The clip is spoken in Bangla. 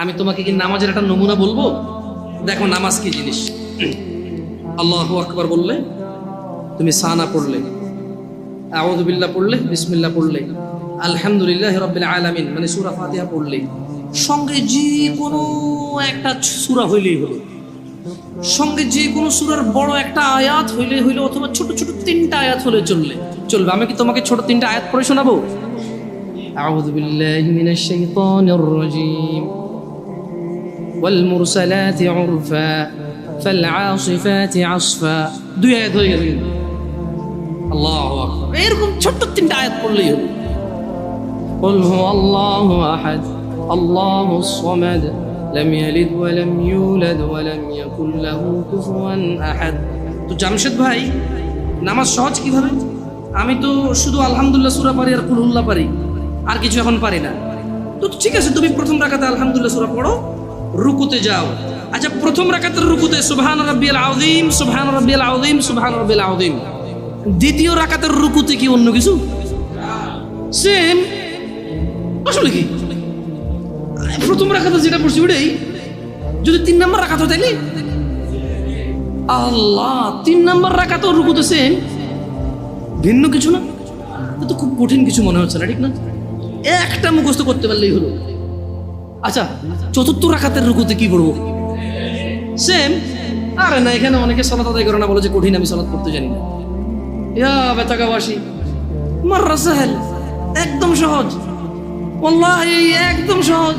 আমি তোমাকে কি নামাজের একটা নমুনা বলবো? দেখো নামাজ কি জিনিস। আল্লাহু আকবার বললে, তুমি সানা পড়লে, আউযু বিল্লাহ পড়লে, বিসমিল্লাহ পড়লে, আলহামদুলিল্লাহি রাব্বিল আলামিন মানে সূরা ফাতিহা পড়লে, সঙ্গে যে কোনো একটা সূরা হইলেই হলো, সঙ্গে যে কোনো সূরার বড় একটা আয়াত হইলে হইলো, অথবা ছোট ছোট 3টা আয়াত হলে চলবে। আমি কি তোমাকে ছোট 3টা আয়াত পড়ে শোনাবো? আউযু বিল্লাহি মিনাশ শাইতানির রাজীম, ওয়াল মুরসালাতি উরফা ফাল আসিফাতি আসফা। 2 আয়াত হয়ে গেছে। আল্লাহু আকবার। এরকম ছোট্ট 3টা আয়াত পড়লেই হলো। কুল হুয়াল্লাহু আহাদ আল্লাহুস সামাদ লাম ইয়ালিদ ওয়া লাম ইউলাদ ওয়া লাম ইয়াকুল লাহু কুফুয়ান আহাদ। তো জামশেদ ভাই, নামাজ সহজ কিভাবে? আমি তো শুধু আলহামদুলিল্লাহ সূরা পারি আর কুল হুল্লাহ পারি, আর কিছু এখন পারি না। তো ঠিক আছে, তুমি প্রথম রাকাতে আলহামদুলিল্লাহ সূরা পড়ো, রুকুতে যাও। আচ্ছা, প্রথম রাকাতের রুকুতে সুবহান রাব্বিয়াল আযীম, সুবহান রাব্বিয়াল আযীম, সুবহান রাব্বিয়াল আযীম। দ্বিতীয় রাকাতের রুকুতে কি অন্য কিছু? সেম। আসলে কি প্রথম রাকাতে যেটা পড়ছি ওটাই, যদি 3 নম্বর রাকাত হয় তাইলে আল্লাহ 3 নম্বর রাকাতেও রুকুতে সেম, ভিন্ন কিছু না। তো খুব কঠিন কিছু মনে হচ্ছে না, ঠিক না? একটা মুখস্থ করতে পারলেই হলো। আচ্ছা, চতুর্থ রাকাতের রুকুতে কি পড়বো? সেম। আরে না, এখানে অনেকে সালাত আদায় করে না, বলে যে কঠিন, আমি সালাত করতে জানি না। ইয়া বেতাকাবাসী, মাররা সাহেল, একদম সহজ, ওয়াল্লাহি একদম সহজ।